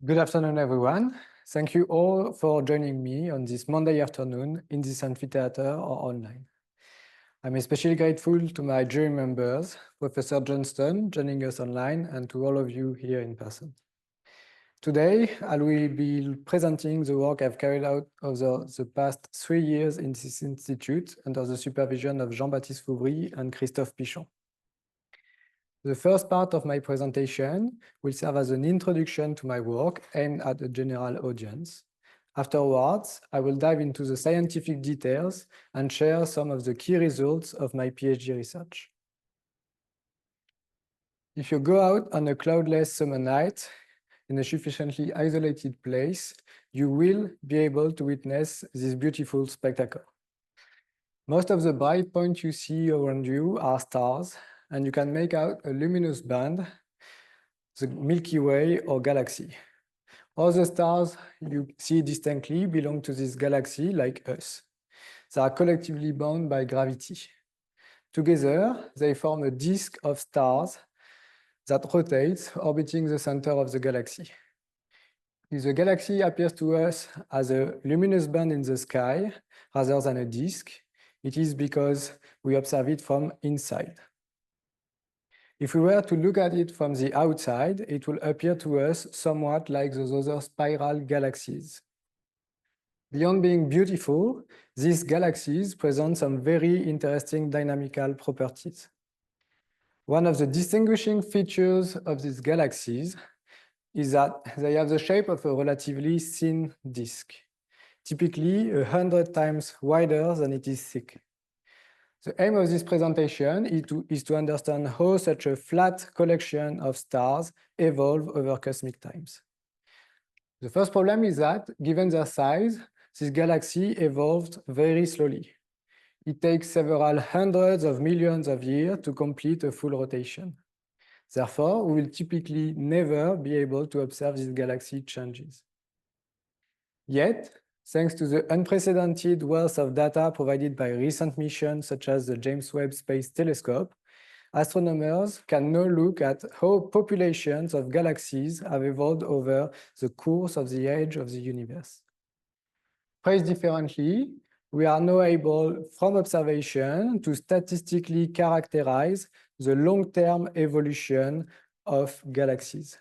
Good afternoon, everyone. Thank you all for joining me on this Monday afternoon in this amphitheater or online. I'm especially grateful to my jury members, Professor Johnston, joining us online, and to all of you here in person. Today, I will be presenting the work I've carried out over the past 3 years in this institute under the supervision of Jean-Baptiste Fouvry and Christophe Pichon. The first part of my presentation will serve as an introduction to my work aimed at a general audience. Afterwards, I will dive into the scientific details and share some of the key results of my PhD research. If you go out on a cloudless summer night in a sufficiently isolated place, you will be able to witness this beautiful spectacle. Most of the bright points you see around you are stars, and you can make out a luminous band, the Milky Way or galaxy. All the stars you see distinctly belong to this galaxy like us. They are collectively bound by gravity. Together, they form a disk of stars that rotates, orbiting the center of the galaxy. If the galaxy appears to us as a luminous band in the sky rather than a disk, it is because we observe it from inside. If we were to look at it from the outside, it will appear to us somewhat like those other spiral galaxies. Beyond being beautiful, these galaxies present some very interesting dynamical properties. One of the distinguishing features of these galaxies is that they have the shape of a relatively thin disk, typically 100 times wider than it is thick. The aim of this presentation is to understand how such a flat collection of stars evolve over cosmic times. The first problem is that, given their size, this galaxy evolved very slowly. It takes several hundreds of millions of years to complete a full rotation. Therefore, we will typically never be able to observe this galaxy changes. Yet, thanks to the unprecedented wealth of data provided by recent missions such as the James Webb Space Telescope, astronomers can now look at how populations of galaxies have evolved over the course of the age of the universe. Phrased differently, we are now able, from observation, to statistically characterize the long-term evolution of galaxies.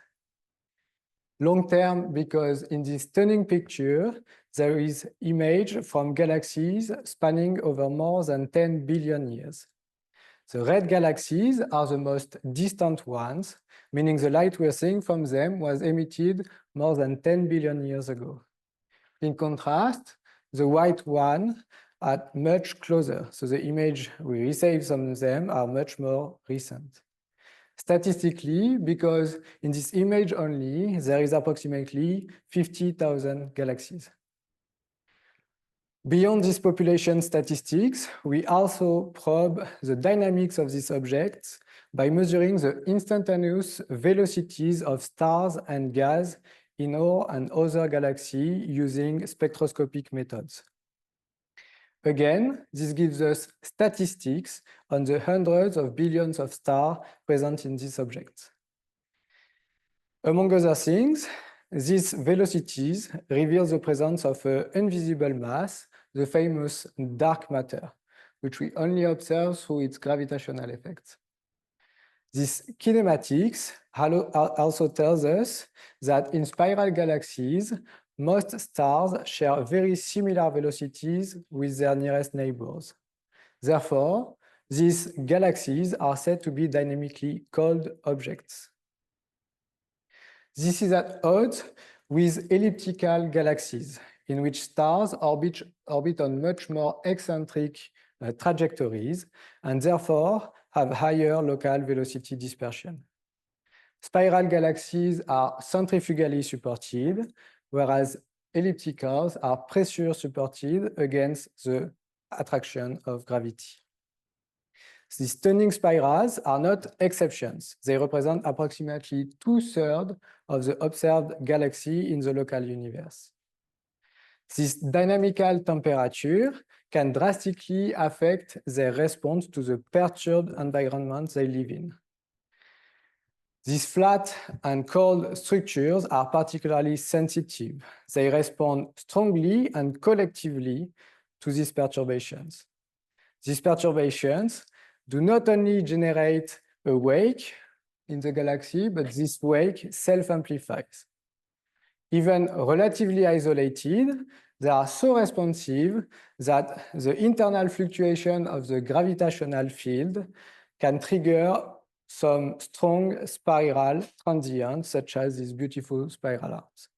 Long-term because in this stunning picture, there is image from galaxies spanning over more than 10 billion years. The red galaxies are the most distant ones, meaning the light we're seeing from them was emitted more than 10 billion years ago. In contrast, the white one are much closer, so the image we receive from them are much more recent. Statistically, because in this image only, there is approximately 50,000 galaxies. Beyond these population statistics, we also probe the dynamics of these objects by measuring the instantaneous velocities of stars and gas in our and other galaxies using spectroscopic methods. Again, this gives us statistics on the hundreds of billions of stars present in these objects. Among other things, these velocities reveal the presence of an invisible mass, the famous dark matter, which we only observe through its gravitational effects. This kinematics also tells us that in spiral galaxies, most stars share very similar velocities with their nearest neighbors. Therefore, these galaxies are said to be dynamically cold objects. This is at odds with elliptical galaxies, in which stars orbit on much more eccentric trajectories and therefore have higher local velocity dispersion. Spiral galaxies are centrifugally supported, whereas ellipticals are pressure supported against the attraction of gravity. These stunning spirals are not exceptions. They represent approximately 2/3 of the observed galaxy in the local universe. This dynamical temperature can drastically affect their response to the perturbed environment they live in. These flat and cold structures are particularly sensitive. They respond strongly and collectively to these perturbations. These perturbations do not only generate a wake in the galaxy, but this wake self-amplifies. Even relatively isolated, they are so responsive that the internal fluctuation of the gravitational field can trigger some strong spiral transients, such as these beautiful spiral arms.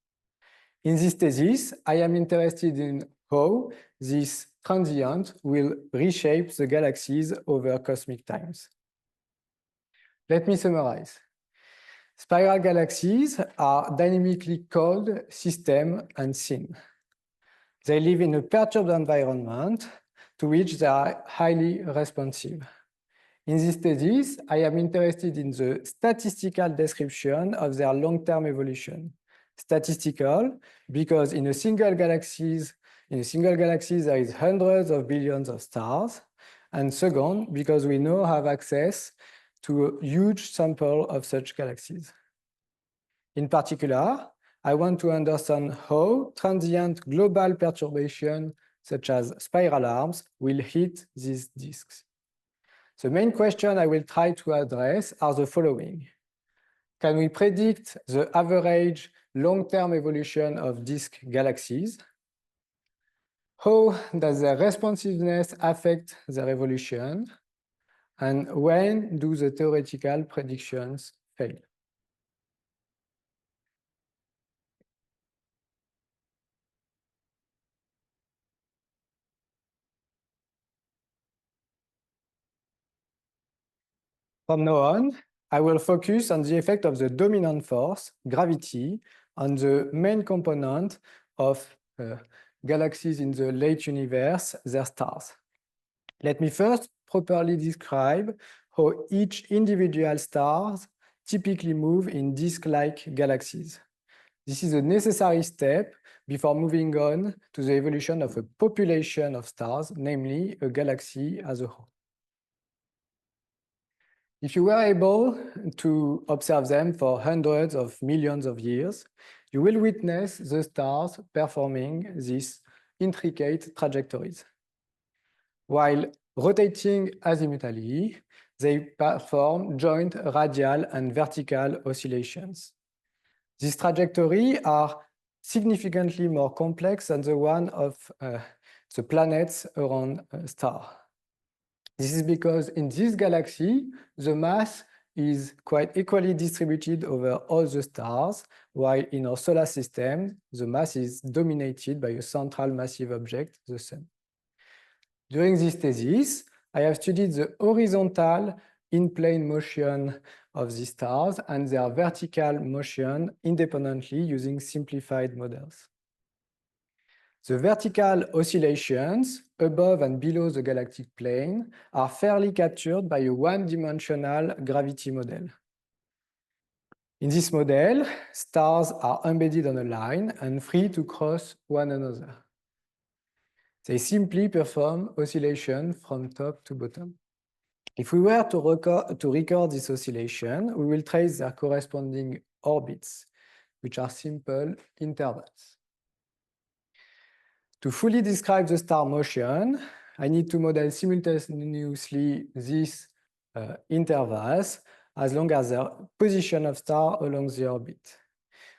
In this thesis, I am interested in how this transient will reshape the galaxies over cosmic times. Let me summarize. Spiral galaxies are dynamically cold, system, and thin. They live in a perturbed environment to which they are highly responsive. In this thesis, I am interested in the statistical description of their long-term evolution. Statistical, because in a single galaxy, there is hundreds of billions of stars. And second, because we now have access to a huge sample of such galaxies. In particular, I want to understand how transient global perturbation, such as spiral arms, will hit these disks. The main question I will try to address are the following. Can we predict the average long-term evolution of disk galaxies? How does their responsiveness affect their evolution? And when do the theoretical predictions fail? From now on, I will focus on the effect of the dominant force, gravity, on the main component of galaxies in the late universe, their stars. Let me first properly describe how each individual stars typically move in disk-like galaxies. This is a necessary step before moving on to the evolution of a population of stars, namely a galaxy as a whole. If you were able to observe them for hundreds of millions of years, you will witness the stars performing these intricate trajectories. While rotating azimutally, they perform joint radial and vertical oscillations. These trajectories are significantly more complex than the one of the planets around a star. This is because in this galaxy, the mass is quite equally distributed over all the stars, while in our solar system, the mass is dominated by a central massive object, the Sun. During this thesis, I have studied the horizontal in-plane motion of the stars and their vertical motion independently using simplified models. The vertical oscillations above and below the galactic plane are fairly captured by a one-dimensional gravity model. In this model, stars are embedded on a line and free to cross one another. They simply perform oscillation from top to bottom. If we were to record this oscillation, we will trace their corresponding orbits, which are simple intervals. To fully describe the star motion, I need to model simultaneously these intervals as long as the position of star along the orbit.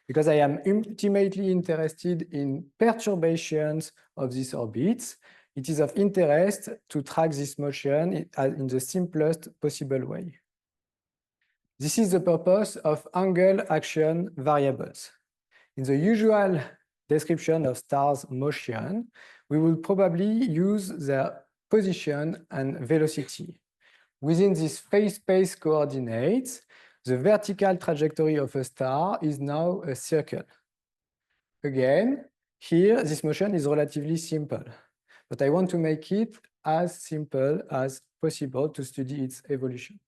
Because I am ultimately interested in perturbations of these orbits, it is of interest to track this motion in the simplest possible way. This is the purpose of angle action variables. In the usual description of stars' motion, we will probably use their position and velocity. Within these phase-space coordinates, the vertical trajectory of a star is now a circle. Again, here, this motion is relatively simple, but I want to make it as simple as possible to study its evolution.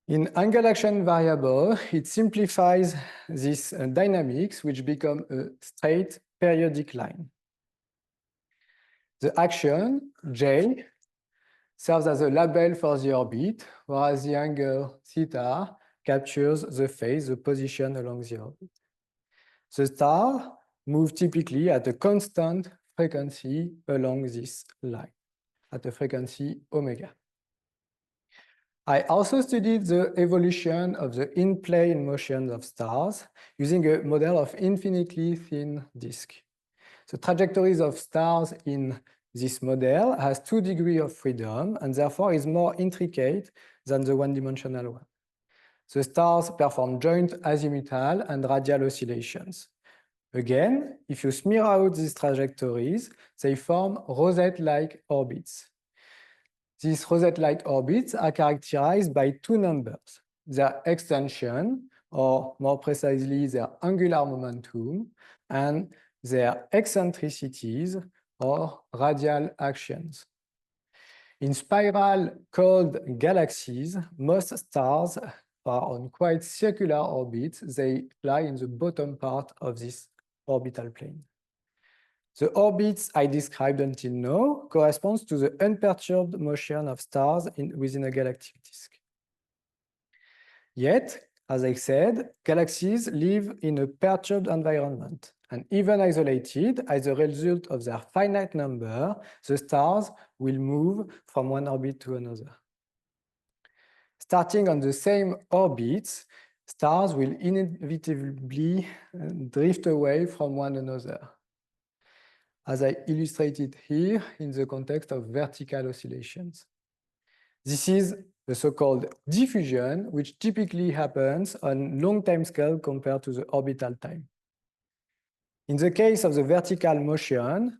In angle action variable, it simplifies these dynamics, which become a straight periodic line. The action, J, serves as a label for the orbit, whereas the angle theta captures the phase, the position along the orbit. The star moves typically at a constant frequency along this line, at a frequency omega. I also studied the evolution of the in-plane motion of stars using a model of infinitely thin disk. The trajectories of stars in this model has 2 degrees of freedom and therefore is more intricate than the one-dimensional one. The stars perform joint azimuthal and radial oscillations. Again, if you smear out these trajectories, they form rosette-like orbits. These rosette-like orbits are characterized by 2 numbers: their extension, or more precisely, their angular momentum, and their eccentricities, or radial actions. In spiral cold galaxies, most stars are on quite circular orbits. They lie in the bottom part of this orbital plane. The orbits I described until now corresponds to the unperturbed motion of stars within a galactic disk. Yet, as I said, galaxies live in a perturbed environment, and even isolated, as a result of their finite number, the stars will move from one orbit to another. Starting on the same orbits, stars will inevitably drift away from one another, as I illustrated here in the context of vertical oscillations. This is the so-called diffusion, which typically happens on long time scale compared to the orbital time. In the case of the vertical motion,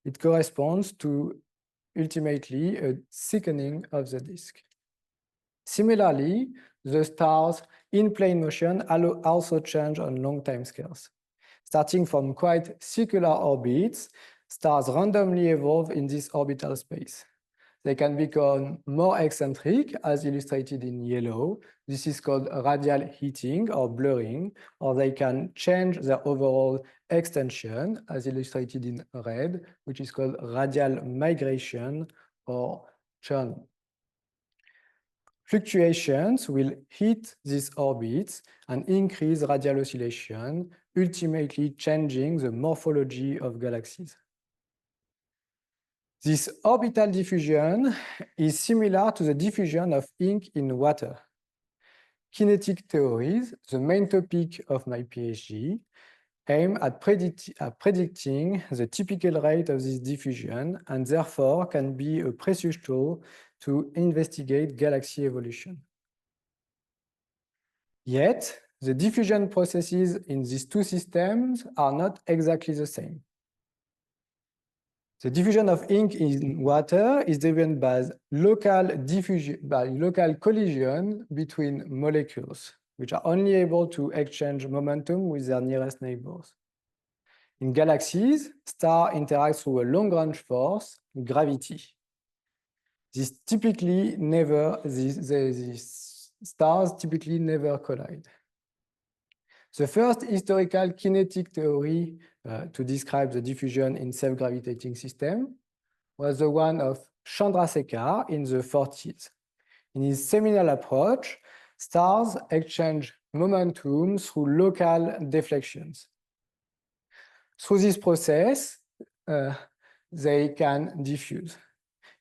it corresponds to ultimately a thickening of the disk. Similarly, the stars in plane motion also change on long time scales. Starting from quite circular orbits, stars randomly evolve in this orbital space. They can become more eccentric, as illustrated in yellow. This is called radial heating or blurring, or they can change their overall extension, as illustrated in red, which is called radial migration or churning. Fluctuations will hit these orbits and increase radial oscillation, ultimately changing the morphology of galaxies. This orbital diffusion is similar to the diffusion of ink in water. Kinetic theories, the main topic of my PhD, aim at predicting the typical rate of this diffusion and therefore can be a precious tool to investigate galaxy evolution. Yet, the diffusion processes in these 2 systems are not exactly the same. The diffusion of ink in water is driven by local collision between molecules, which are only able to exchange momentum with their nearest neighbors. In galaxies, stars interact through a long-range force, gravity. These stars typically never collide. The first historical kinetic theory to describe the diffusion in self-gravitating system was the one of Chandrasekhar in the 40s. In his seminal approach, stars exchange momentum through local deflections. Through this process, they can diffuse.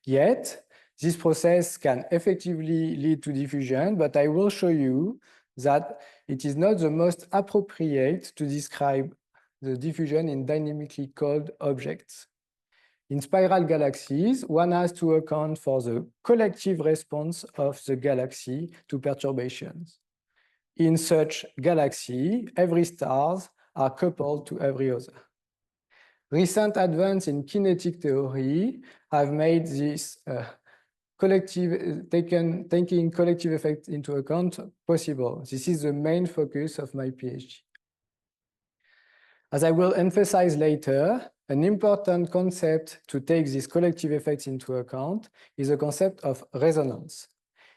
Yet, this process can effectively lead to diffusion, but I will show you that it is not the most appropriate to describe the diffusion in dynamically cold objects. In spiral galaxies, one has to account for the collective response of the galaxy to perturbations. In such galaxy, every stars are coupled to every other. Recent advances in kinetic theory have made this taking collective effects into account possible. This is the main focus of my PhD. As I will emphasize later, an important concept to take these collective effects into account is the concept of resonance.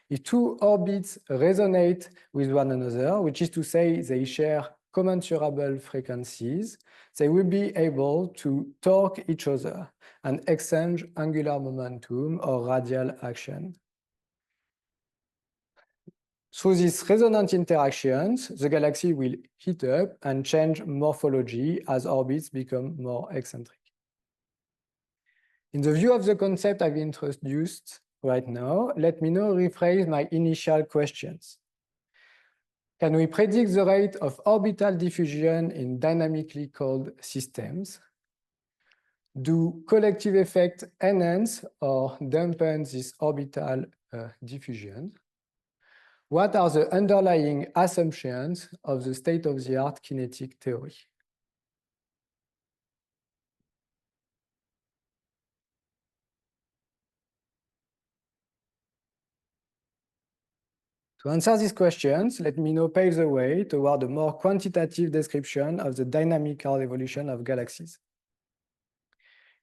If 2 orbits resonate with one another, which is to say they share commensurable frequencies, they will be able to torque each other and exchange angular momentum or radial action. Through these resonant interactions, the galaxy will heat up and change morphology as orbits become more eccentric. In the view of the concept I've introduced right now, let me now rephrase my initial questions. Can we predict the rate of orbital diffusion in dynamically cold systems? Do collective effects enhance or dampen this orbital diffusion? What are the underlying assumptions of the state-of-the-art kinetic theory? To answer these questions, let me now pave the way toward a more quantitative description of the dynamical evolution of galaxies.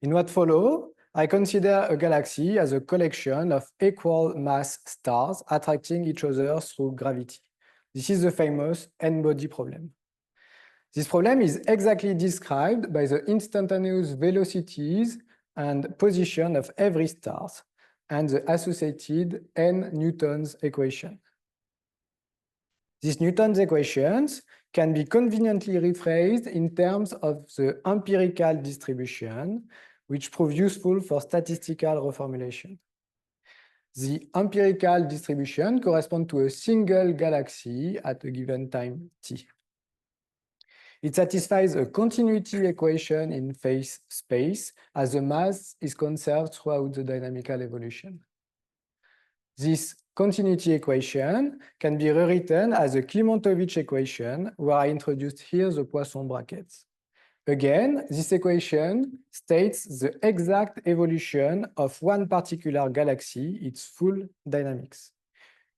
In what follows, I consider a galaxy as a collection of equal mass stars attracting each other through gravity. This is the famous N-body problem. This problem is exactly described by the instantaneous velocities and position of every star and the associated N-Newton's equation. These Newton's equations can be conveniently rephrased in terms of the empirical distribution, which prove useful for statistical reformulation. The empirical distribution corresponds to a single galaxy at a given time t. It satisfies a continuity equation in phase space as the mass is conserved throughout the dynamical evolution. This continuity equation can be rewritten as a Klimantovich equation, where I introduced here the Poisson brackets. Again, this equation states the exact evolution of one particular galaxy, its full dynamics.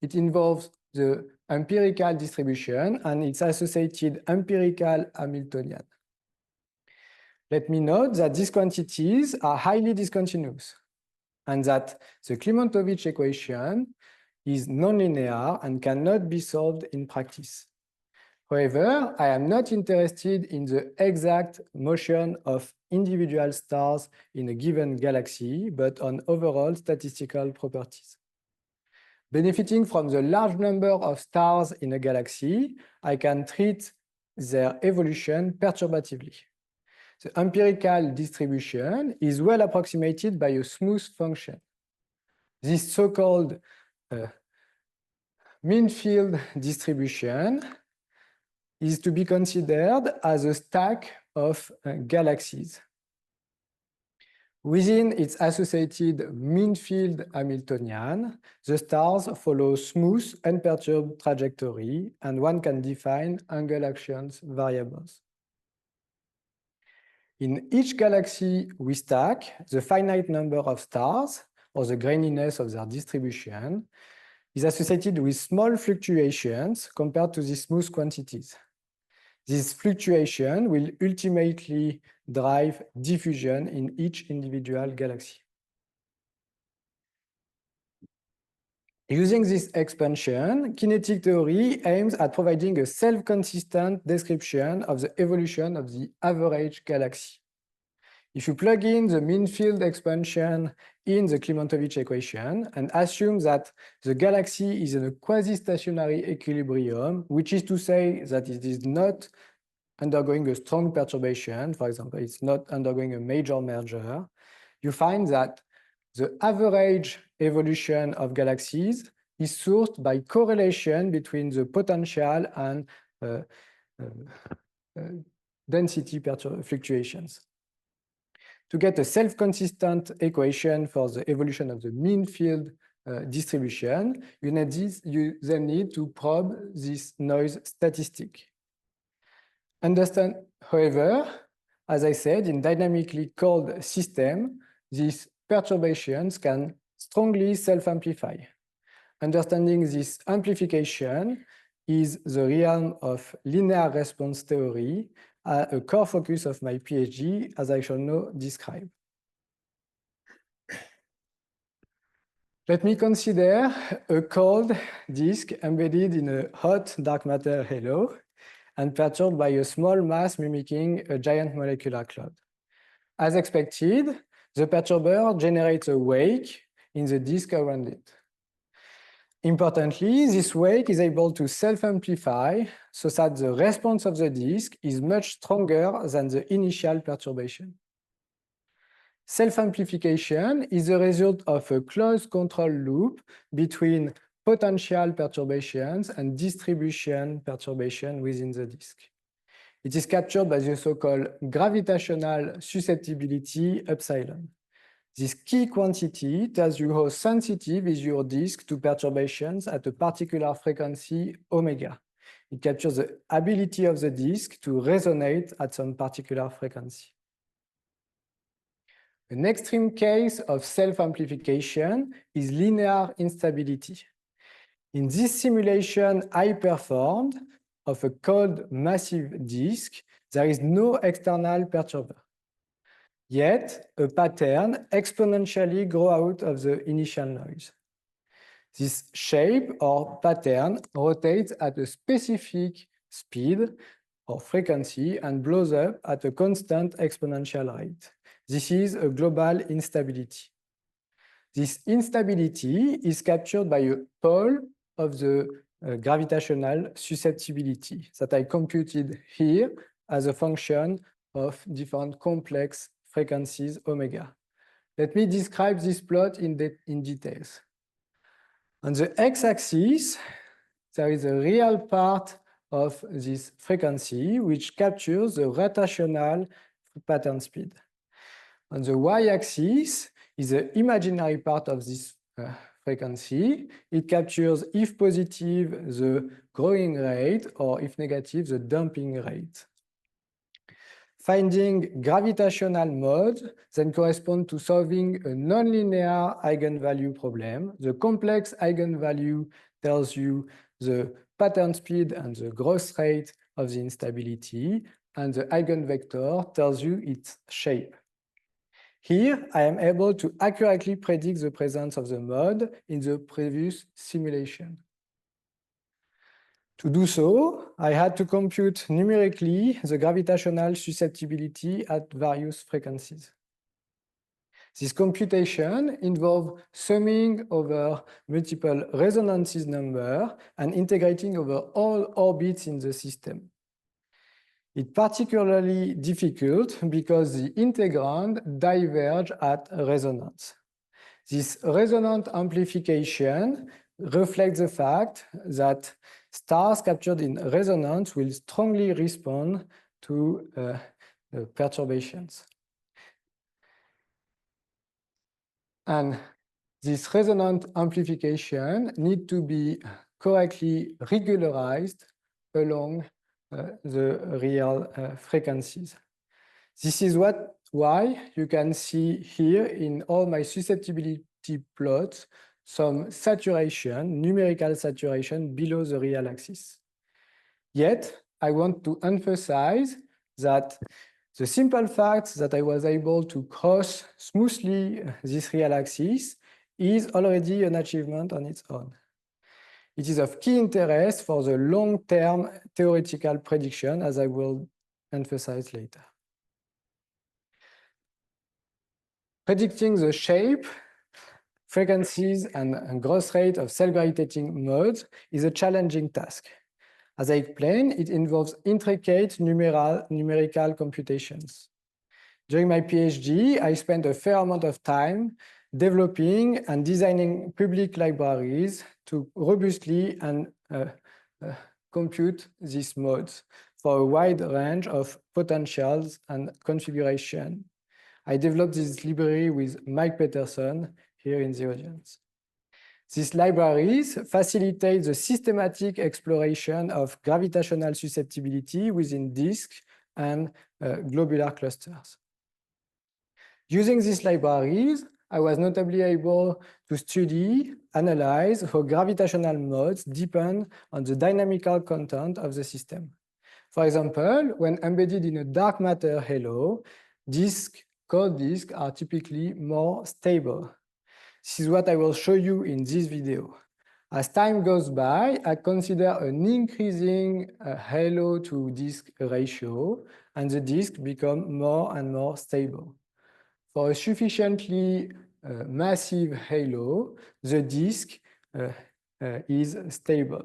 It involves the empirical distribution and its associated empirical Hamiltonian. Let me note that these quantities are highly discontinuous and that the Klimantovich equation is nonlinear and cannot be solved in practice. However, I am not interested in the exact motion of individual stars in a given galaxy, but on overall statistical properties. Benefiting from the large number of stars in a galaxy, I can treat their evolution perturbatively. The empirical distribution is well approximated by a smooth function. This so-called mean field distribution is to be considered as a stack of galaxies. Within its associated mean field Hamiltonian, the stars follow smooth, unperturbed trajectory, and one can define angle actions variables. In each galaxy we stack, the finite number of stars, or the graininess of their distribution, is associated with small fluctuations compared to the smooth quantities. This fluctuation will ultimately drive diffusion in each individual galaxy. Using this expansion, kinetic theory aims at providing a self-consistent description of the evolution of the average galaxy. If you plug in the mean field expansion in the Klimantovich equation and assume that the galaxy is in a quasi-stationary equilibrium, which is to say that it is not undergoing a strong perturbation, for example, it's not undergoing a major merger, you find that the average evolution of galaxies is sourced by correlation between the potential and density fluctuations. To get a self-consistent equation for the evolution of the mean field distribution, you then need to probe this noise statistic. Understand, however, as I said, in dynamically cold system, these perturbations can strongly self-amplify. Understanding this amplification is the realm of linear response theory, a core focus of my PhD, as I shall now describe. Let me consider a cold disk embedded in a hot dark matter halo and perturbed by a small mass mimicking a giant molecular cloud. As expected, the perturber generates a wake in the disk around it. Importantly, this wake is able to self-amplify so that the response of the disk is much stronger than the initial perturbation. Self-amplification is the result of a closed control loop between potential perturbations and distribution perturbation within the disk. It is captured by the so-called gravitational susceptibility epsilon. This key quantity tells you how sensitive is your disk to perturbations at a particular frequency omega. It captures the ability of the disk to resonate at some particular frequency. An extreme case of self-amplification is linear instability. In this simulation I performed of a cold massive disk, there is no external perturber. Yet, a pattern exponentially grows out of the initial noise. This shape or pattern rotates at a specific speed or frequency and blows up at a constant exponential rate. This is a global instability. This instability is captured by a pole of the gravitational susceptibility that I computed here as a function of different complex frequencies omega. Let me describe this plot in details. On the x-axis, there is a real part of this frequency which captures the rotational pattern speed. On the y-axis is the imaginary part of this frequency. It captures, if positive, the growing rate, or if negative, the damping rate. Finding gravitational modes then correspond to solving a nonlinear eigenvalue problem. The complex eigenvalue tells you the pattern speed and the growth rate of the instability, and the eigenvector tells you its shape. Here, I am able to accurately predict the presence of the mode in the previous simulation. To do so, I had to compute numerically the gravitational susceptibility at various frequencies. This computation involved summing over multiple resonances number and integrating over all orbits in the system. It's particularly difficult because the integrand diverge at resonance. This resonant amplification reflects the fact that stars captured in resonance will strongly respond to perturbations. And this resonant amplification needs to be correctly regularized along the real frequencies. This is why you can see here in all my susceptibility plots some saturation, numerical saturation below the real axis. Yet, I want to emphasize that the simple fact that I was able to cross smoothly this real axis is already an achievement on its own. It is of key interest for the long-term theoretical prediction, as I will emphasize later. Predicting the shape, frequencies, and growth rate of self-gravitating modes is a challenging task. As I explained, it involves intricate numerical computations. During my PhD, I spent a fair amount of time developing and designing public libraries to robustly and compute these modes for a wide range of potentials and configuration. I developed this library with Mike Peterson here in the audience. These libraries facilitate the systematic exploration of gravitational susceptibility within disks and globular clusters. Using these libraries, I was notably able to study, analyze how gravitational modes depend on the dynamical content of the system. For example, when embedded in a dark matter halo, cold disks are typically more stable. This is what I will show you in this video. As time goes by, I consider an increasing halo to disk ratio, and the disk become more and more stable. For a sufficiently massive halo, the disk is stable.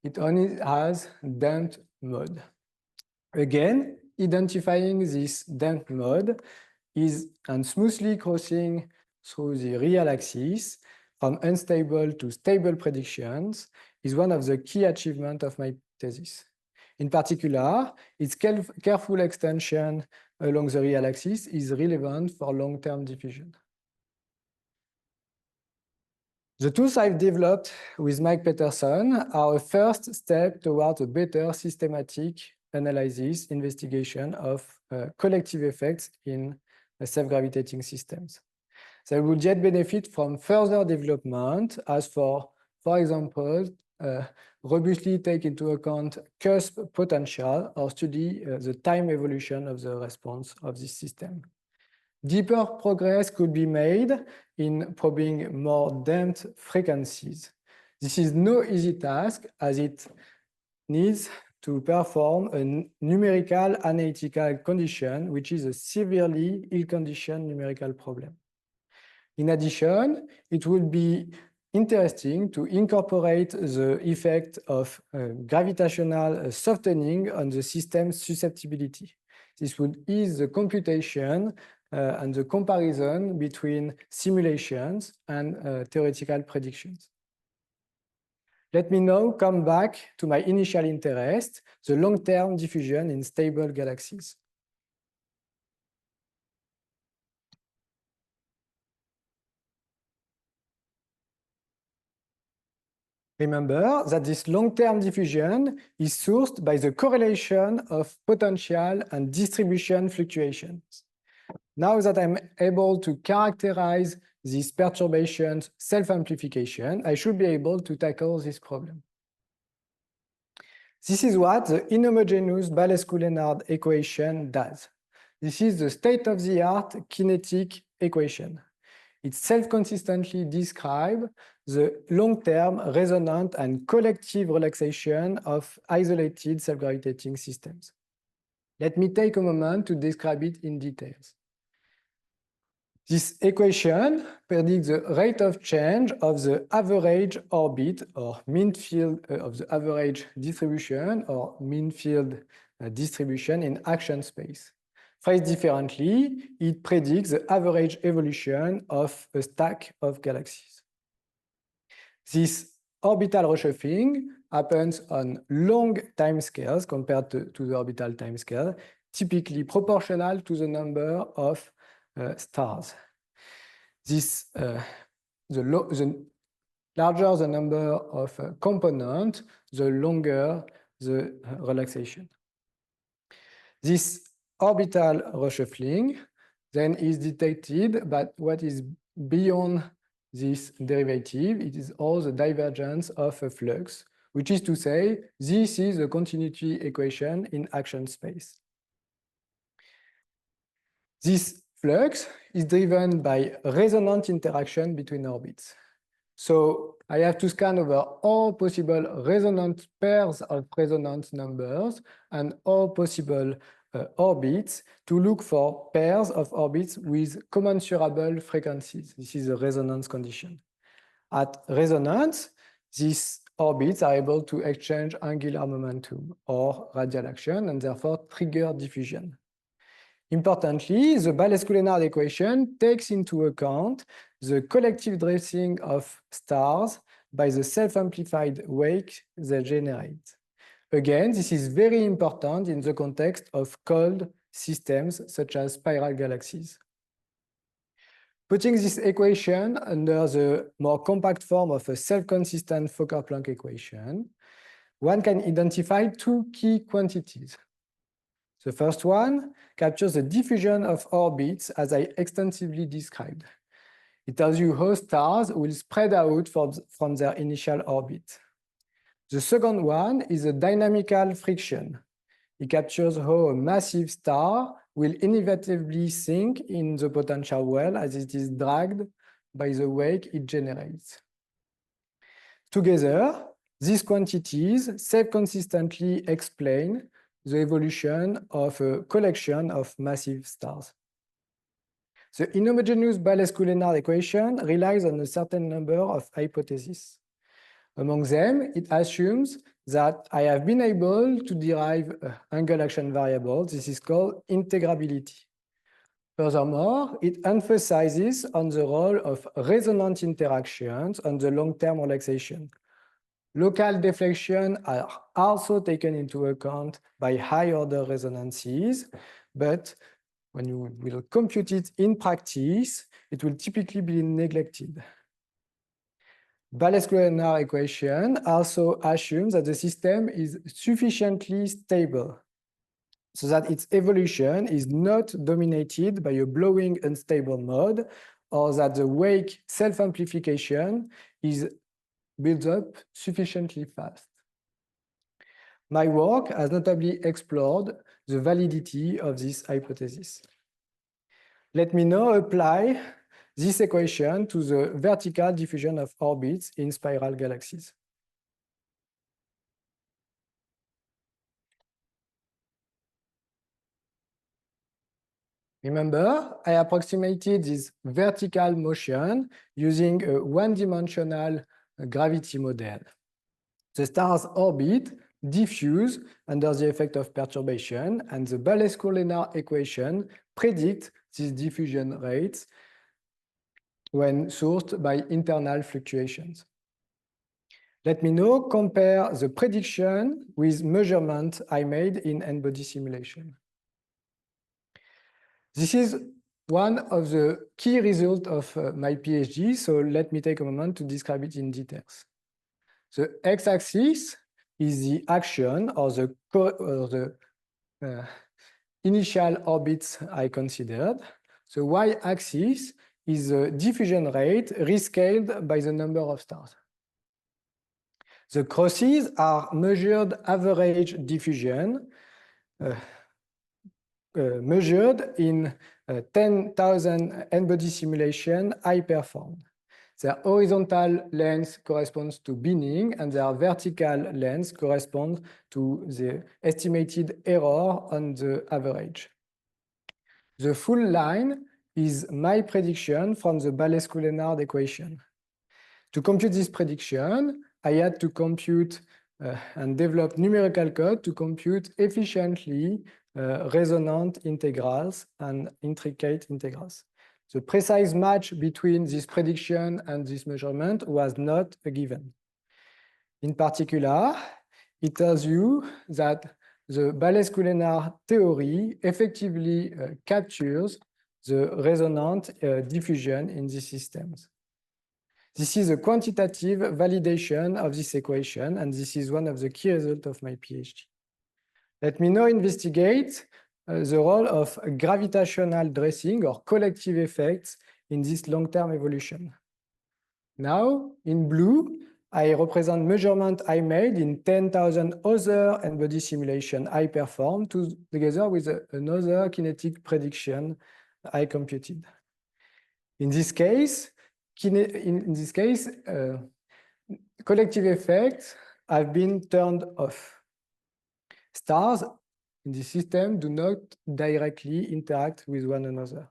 It only has damped mode. Again, identifying this damped mode is and smoothly crossing through the real axis from unstable to stable predictions is one of the key achievements of my thesis. In particular, its careful extension along the real axis is relevant for long-term diffusion. The tools I've developed with Mike Peterson are a first step towards a better systematic analysis, investigation of collective effects in self-gravitating systems. They would yet benefit from further development as for example, robustly take into account cusp potential or study the time evolution of the response of this system. Deeper progress could be made in probing more damped frequencies. This is no easy task as it needs to perform a numerical analytical condition, which is a severely ill-conditioned numerical problem. In addition, it would be interesting to incorporate the effect of gravitational softening on the system's susceptibility. This would ease the computation and the comparison between simulations and theoretical predictions. Let me now come back to my initial interest, the long-term diffusion in stable galaxies. Remember that this long-term diffusion is sourced by the correlation of potential and distribution fluctuations. Now that I'm able to characterize these perturbations' self-amplification, I should be able to tackle this problem. This is what the inhomogeneous Balescu-Lennard equation does. This is the state-of-the-art kinetic equation. It self-consistently describes the long-term resonant and collective relaxation of isolated self-gravitating systems. Let me take a moment to describe it in details. This equation predicts the rate of change of the average orbit or mean field of the average distribution or mean field distribution in action space. Phrased differently, it predicts the average evolution of a stack of galaxies. This orbital reshuffling happens on long timescales compared to the orbital timescale, typically proportional to the number of stars. The larger the number of components, the longer the relaxation. This orbital reshuffling then is detected, but what is beyond this derivative, it is all the divergence of a flux, which is to say, this is the continuity equation in action space. This flux is driven by resonant interaction between orbits. So I have to scan over all possible resonant pairs of resonant numbers and all possible orbits to look for pairs of orbits with commensurable frequencies. This is a resonance condition. At resonance, these orbits are able to exchange angular momentum or radial action and therefore trigger diffusion. Importantly, the Balescu-Lennard equation takes into account the collective drifting of stars by the self-amplified wake they generate. Again, this is very important in the context of cold systems such as spiral galaxies. Putting this equation under the more compact form of a self-consistent Fokker-Planck equation, one can identify two key quantities. The first one captures the diffusion of orbits as I extensively described. It tells you how stars will spread out from their initial orbit. The second one is a dynamical friction. It captures how a massive star will inevitably sink in the potential well as it is dragged by the wake it generates. Together, these quantities self-consistently explain the evolution of a collection of massive stars. The inhomogeneous Balescu-Lennard equation relies on a certain number of hypotheses. Among them, it assumes that I have been able to derive angle action variable. This is called integrability. Furthermore, it emphasizes on the role of resonant interactions on the long-term relaxation. Local deflection are also taken into account by high-order resonances, but when you will compute it in practice, it will typically be neglected. Ballescu-Lennard equation also assumes that the system is sufficiently stable so that its evolution is not dominated by a blowing unstable mode, or that the wake self-amplification is built up sufficiently fast. My work has notably explored the validity of this hypothesis. Let me now apply this equation to the vertical diffusion of orbits in spiral galaxies. Remember, I approximated this vertical motion using a one-dimensional gravity model. The star's orbit diffuse under the effect of perturbation, and the Ballescu-Lennard equation predicts these diffusion rates when sourced by internal fluctuations. Let me now compare the prediction with measurements I made in n-body simulation. This is one of the key results of my PhD, so let me take a moment to describe it in details. The x-axis is the action or the initial orbits I considered. The y-axis is the diffusion rate rescaled by the number of stars. The crosses are measured average diffusion measured in 10,000 n-body simulation I performed. Their horizontal length corresponds to binning, and their vertical length corresponds to the estimated error on the average. The full line is my prediction from the Ballescu-Lennard equation. To compute this prediction, I had to compute and develop numerical code to compute efficiently resonant integrals and intricate integrals. The precise match between this prediction and this measurement was not a given. In particular, it tells you that the Ballescu-Lennard theory effectively captures the resonant diffusion in these systems. This is a quantitative validation of this equation, and this is one of the key results of my PhD. Let me now investigate the role of gravitational dressing or collective effects in this long-term evolution. Now, in blue, I represent measurements I made in 10,000 other n-body simulation I performed together with another kinetic prediction I computed. In this case, collective effects have been turned off. Stars in the system do not directly interact with one another.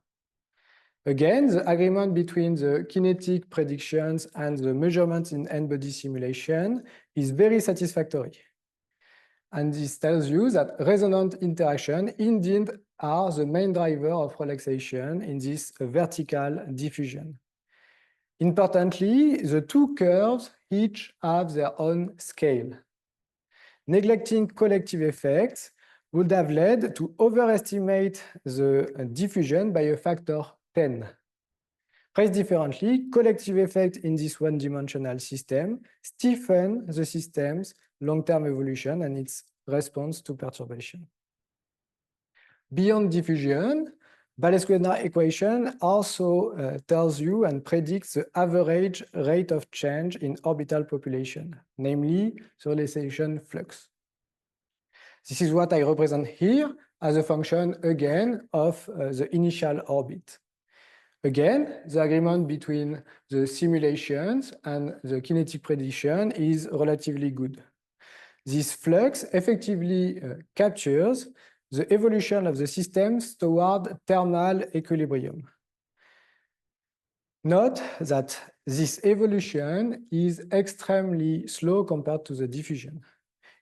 Again, the agreement between the kinetic predictions and the measurements in n-body simulation is very satisfactory. And this tells you that resonant interaction indeed are the main driver of relaxation in this vertical diffusion. Importantly, the two curves each have their own scale. Neglecting collective effects would have led to overestimate the diffusion by a factor 10. Phrased differently, collective effects in this one-dimensional system stiffen the system's long-term evolution and its response to perturbation. Beyond diffusion, Ballescu-Lennard equation also tells you and predicts the average rate of change in orbital population, namely surrealization flux. This is what I represent here as a function, again, of the initial orbit. Again, the agreement between the simulations and the kinetic prediction is relatively good. This flux effectively captures the evolution of the systems toward thermal equilibrium. Note that this evolution is extremely slow compared to the diffusion.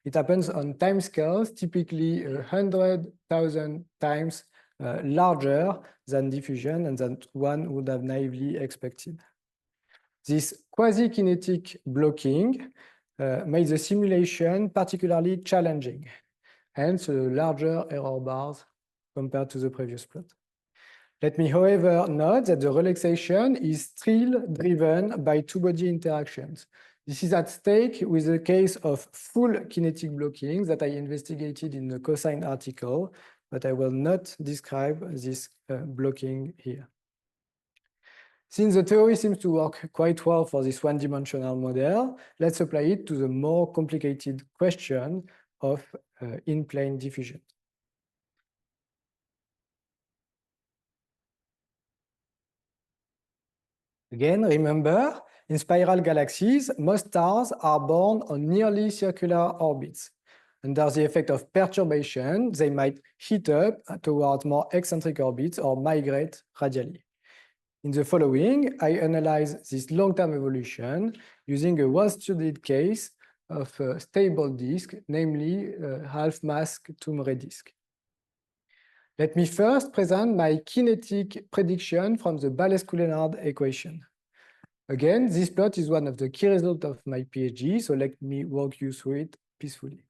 It happens on timescales typically 100,000 times larger than diffusion and that one would have naively expected. This quasi-kinetic blocking made the simulation particularly challenging, hence larger error bars compared to the previous plot. Let me, however, note that the relaxation is still driven by two-body interactions. This is at stake with the case of full kinetic blocking that I investigated in the cosine article, but I will not describe this blocking here. Since the theory seems to work quite well for this one-dimensional model, let's apply it to the more complicated question of in-plane diffusion. Again, remember, in spiral galaxies, most stars are born on nearly circular orbits. Under the effect of perturbation, they might heat up towards more eccentric orbits or migrate radially. In the following, I analyze this long-term evolution using a well-studied case of a stable disk, namely a half-mass tomb ray disk. Let me first present my kinetic prediction from the Balescu-Lennard equation. Again, this plot is one of the key results of my PhD, so let me walk you through it peacefully.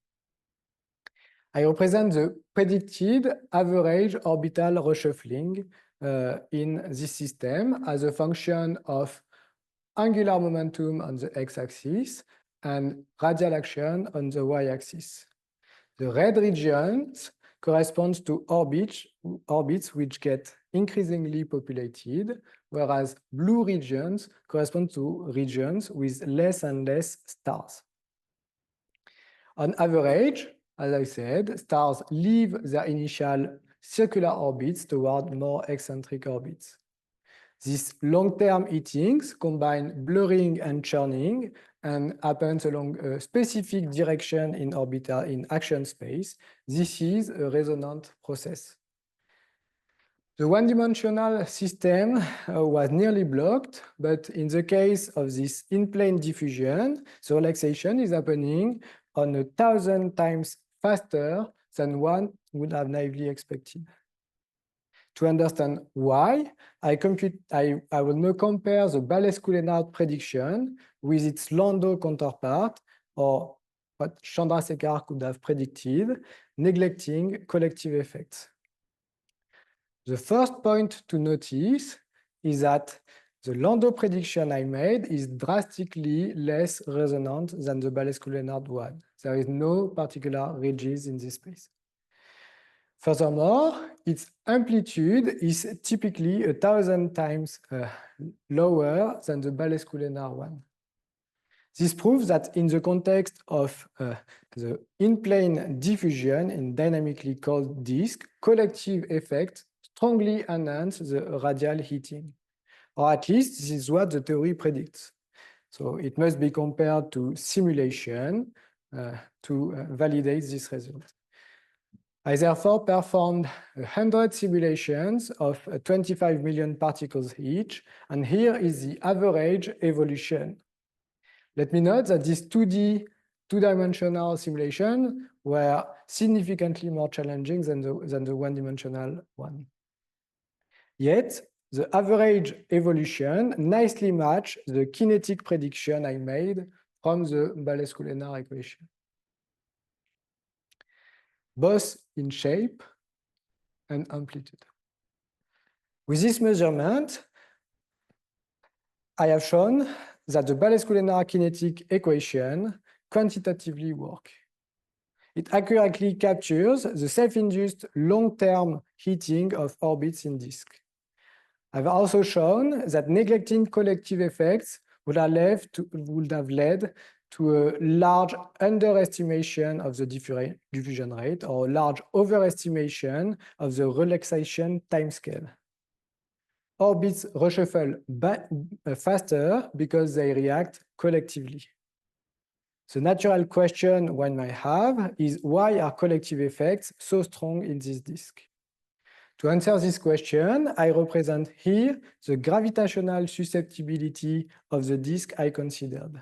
I represent the predicted average orbital reshuffling in this system as a function of angular momentum on the x-axis and radial action on the y-axis. The red regions corresponds to orbits which get increasingly populated, whereas blue regions correspond to regions with less and less stars. On average, as I said, stars leave their initial circular orbits toward more eccentric orbits. These long-term heatings combine blurring and churning and happens along a specific direction in orbital in action space. This is a resonant process. The one-dimensional system was nearly blocked, but in the case of this in-plane diffusion, the relaxation is happening on 1,000 times faster than one would have naively expected. To understand why, I will now compare the Balescu-Lennard prediction with its Landau counterpart, or what Chandrasekhar could have predicted, neglecting collective effects. The first point to notice is that the Landau prediction I made is drastically less resonant than the Balescu-Lennard one. There is no particular ridges in this space. Furthermore, its amplitude is typically 1,000 times lower than the Balescu-Lennard one. This proves that in the context of the in-plane diffusion in dynamically cold disk, collective effects strongly enhance the radial heating, or at least this is what the theory predicts. So it must be compared to simulation to validate this result. I therefore performed 100 simulations of 25 million particles each, and here is the average evolution. Let me note that these 2D, two-dimensional simulations were significantly more challenging than the one-dimensional one. Yet, the average evolution nicely matched the kinetic prediction I made from the Balescu-Lennard equation, both in shape and amplitude. With this measurement, I have shown that the Balescu-Lennard kinetic equation quantitatively works. It accurately captures the self-induced long-term heating of orbits in disk. I've also shown that neglecting collective effects would have led to a large underestimation of the diffusion rate or a large overestimation of the relaxation timescale. Orbits reshuffle faster because they react collectively. The natural question one might have is why are collective effects so strong in this disk? To answer this question, I represent here the gravitational susceptibility of the disk I considered.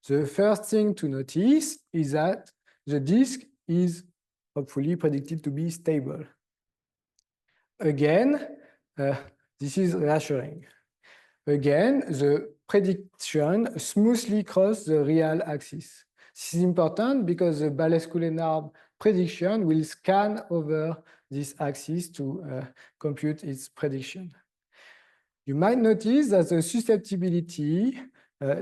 The first thing to notice is that the disk is hopefully predicted to be stable. Again, this is reassuring. Again, the prediction smoothly crosses the real axis. This is important because the Balescu-Lennard prediction will scan over this axis to compute its prediction. You might notice that the susceptibility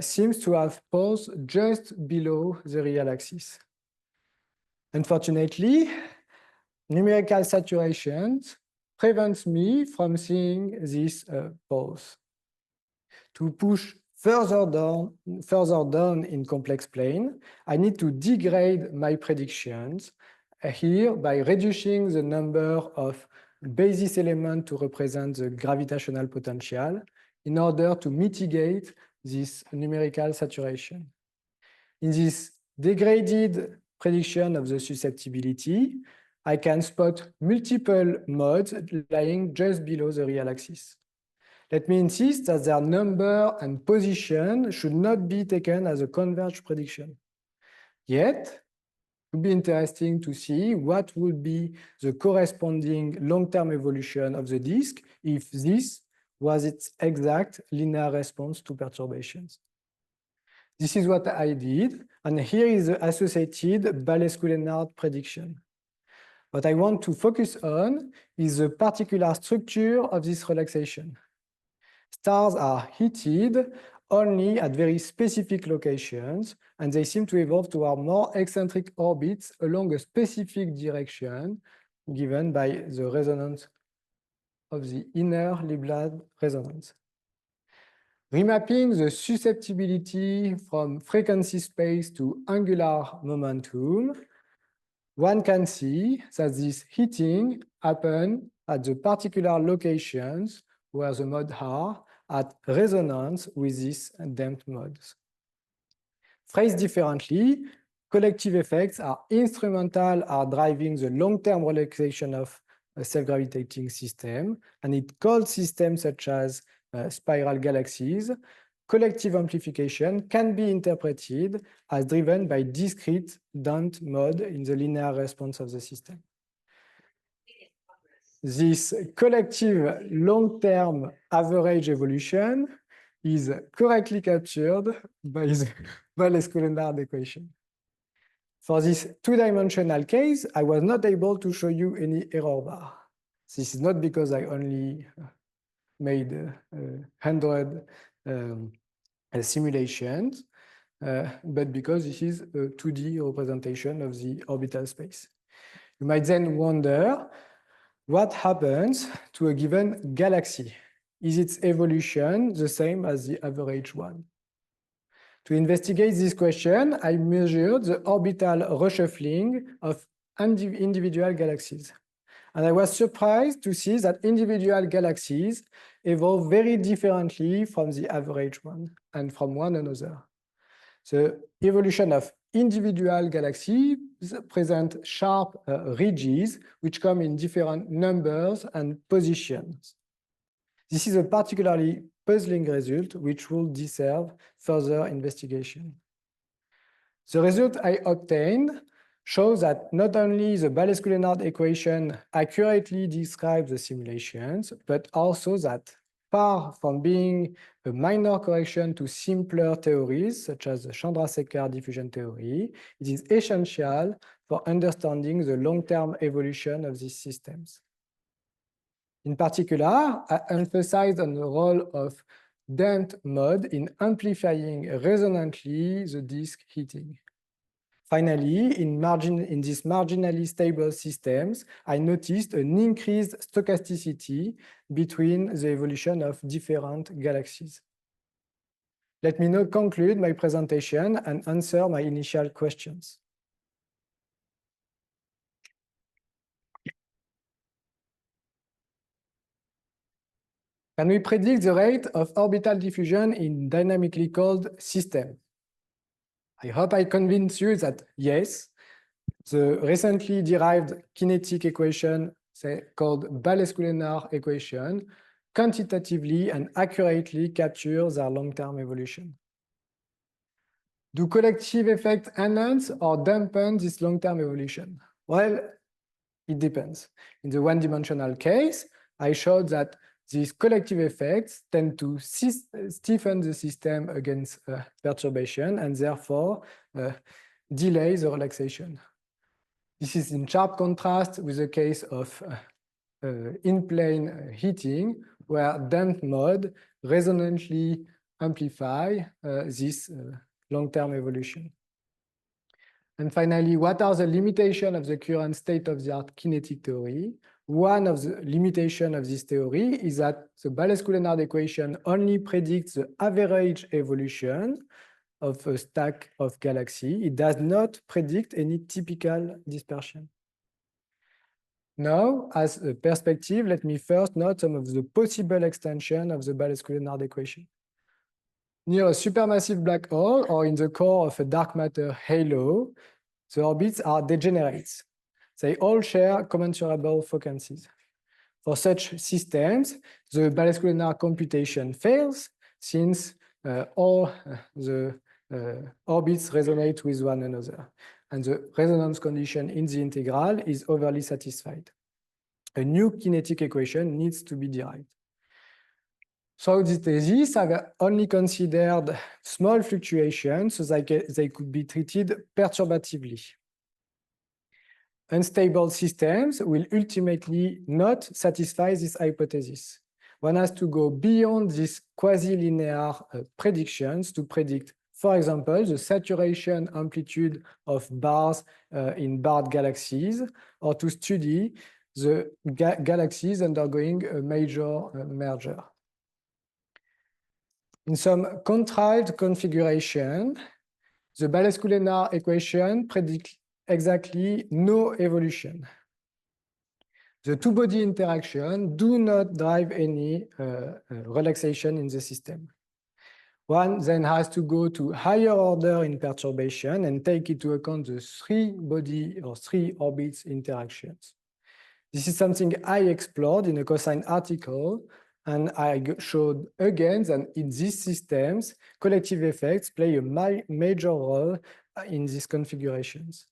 seems to have paused just below the real axis. Unfortunately, numerical saturation prevents me from seeing this pause. To push further down in complex plane, I need to degrade my predictions here by reducing the number of basis elements to represent the gravitational potential in order to mitigate this numerical saturation. In this degraded prediction of the susceptibility, I can spot multiple modes lying just below the real axis. Let me insist that their number and position should not be taken as a converged prediction. Yet, it would be interesting to see what would be the corresponding long-term evolution of the disk if this was its exact linear response to perturbations. This is what I did, and here is the associated Balescu-Lennard prediction. What I want to focus on is the particular structure of this relaxation. Stars are heated only at very specific locations, and they seem to evolve toward more eccentric orbits along a specific direction given by the resonance of the inner Lindblad resonance. Remapping the susceptibility from frequency space to angular momentum, one can see that this heating happens at the particular locations where the modes are at resonance with these damped modes. Phrased differently, collective effects are instrumental at driving the long-term relaxation of a self-gravitating system, and in cold systems such as spiral galaxies, collective amplification can be interpreted as driven by discrete damped mode in the linear response of the system. This collective long-term average evolution is correctly captured by the Balescu-Lennard equation. For this two-dimensional case, I was not able to show you any error bar. This is not because I only made 100 simulations, but because this is a 2D representation of the orbital space. You might then wonder, what happens to a given galaxy? Is its evolution the same as the average one? To investigate this question, I measured the orbital reshuffling of individual galaxies. And I was surprised to see that individual galaxies evolve very differently from the average one and from one another. The evolution of individual galaxies present sharp ridges which come in different numbers and positions. This is a particularly puzzling result which will deserve further investigation. The result I obtained shows that not only the Balescu-Lennard equation accurately describes the simulations, but also that far from being a minor correction to simpler theories, such as the Chandrasekhar diffusion theory, it is essential for understanding the long-term evolution of these systems. In particular, I emphasized on the role of damped mode in amplifying resonantly the disk heating. Finally, in these marginally stable systems, I noticed an increased stochasticity between the evolution of different galaxies. Let me now conclude my presentation and answer my initial questions. Can we predict the rate of orbital diffusion in dynamically cold systems? I hope I convinced you that yes, the recently derived kinetic equation called Ballescu-Lennard equation quantitatively and accurately capture their long-term evolution. Do collective effects enhance or dampen this long-term evolution? Well, it depends. In the one-dimensional case, I showed that these collective effects tend to stiffen the system against perturbation and therefore delay the relaxation. This is in sharp contrast with the case of in-plane heating, where damped mode resonantly amplify this long-term evolution. And finally, what are the limitations of the current state-of-the-art kinetic theory? One of the limitations of this theory is that the Ballescu-Lennard equation only predicts the average evolution of a stack of galaxies. It does not predict any typical dispersion. Now, as a perspective, let me first note some of the possible extensions of the Ballescu-Lennard equation. Near a supermassive black hole or in the core of a dark matter halo, the orbits are degenerates. They all share commensurable frequencies. For such systems, the Ballescu-Lennard computation fails since all the orbits resonate with one another, and the resonance condition in the integral is overly satisfied. A new kinetic equation needs to be derived. So this thesis have only considered small fluctuations so that they could be treated perturbatively. Unstable systems will ultimately not satisfy this hypothesis. One has to go beyond these quasi-linear predictions to predict, for example, the saturation amplitude of bars in barred galaxies, or to study the galaxies undergoing a major merger. In some contrived configuration, the Ballescu-Lennard equation predicts exactly no evolution. The two-body interaction do not drive any relaxation in the system. One then has to go to higher order in perturbation and take into account the three-body or three orbits interactions. This is something I explored in a cosine article, and I showed again that in these systems, collective effects play a major role in these configurations.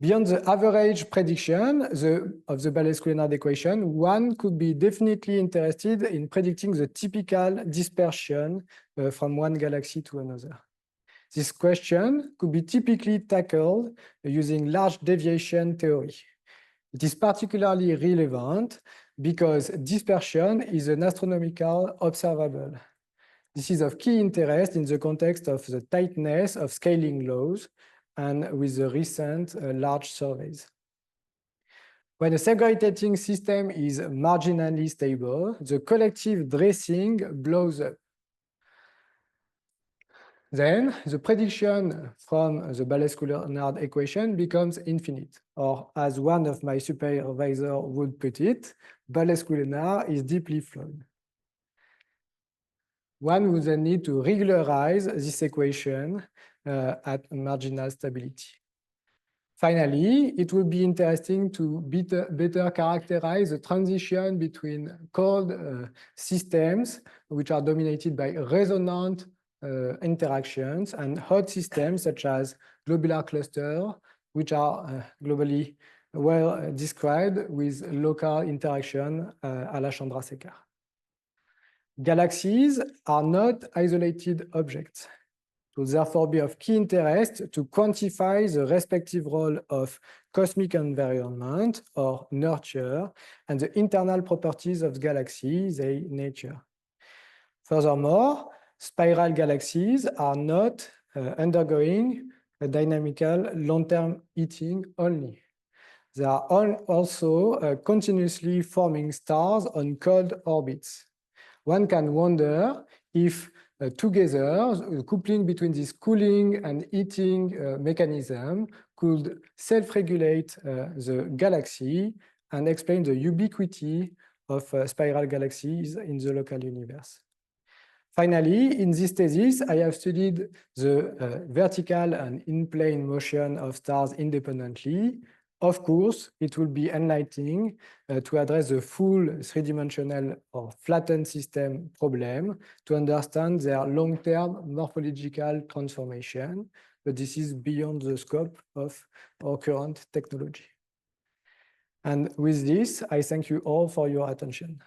Beyond the average prediction of the Ballescu-Lennard equation, one could be definitely interested in predicting the typical dispersion from one galaxy to another. This question could be typically tackled using large deviation theory. It is particularly relevant because dispersion is an astronomical observable. This is of key interest in the context of the tightness of scaling laws and with the recent large surveys. When a segregating system is marginally stable, the collective dressing blows up. Then the prediction from the Ballescu-Lennard equation becomes infinite, or as one of my supervisors would put it, Ballescu-Lennard is deeply flawed. One would then need to regularize this equation at marginal stability. Finally, it would be interesting to better characterize the transition between cold systems, which are dominated by resonant interactions, and hot systems such as globular clusters, which are globally well described with local interaction a la Chandrasekhar. Galaxies are not isolated objects. It will therefore be of key interest to quantify the respective role of cosmic environment or nurture and the internal properties of galaxies, their nature. Furthermore, spiral galaxies are not undergoing a dynamical long-term heating only. They are also continuously forming stars on cold orbits. One can wonder if together, the coupling between this cooling and heating mechanism could self-regulate the galaxy and explain the ubiquity of spiral galaxies in the local universe. Finally, in this thesis, I have studied the vertical and in-plane motion of stars independently, of course, it will be enlightening to address the full three-dimensional or flattened system problem to understand their long-term morphological transformation, but this is beyond the scope of our current technology. And with this, I thank you all for your attention.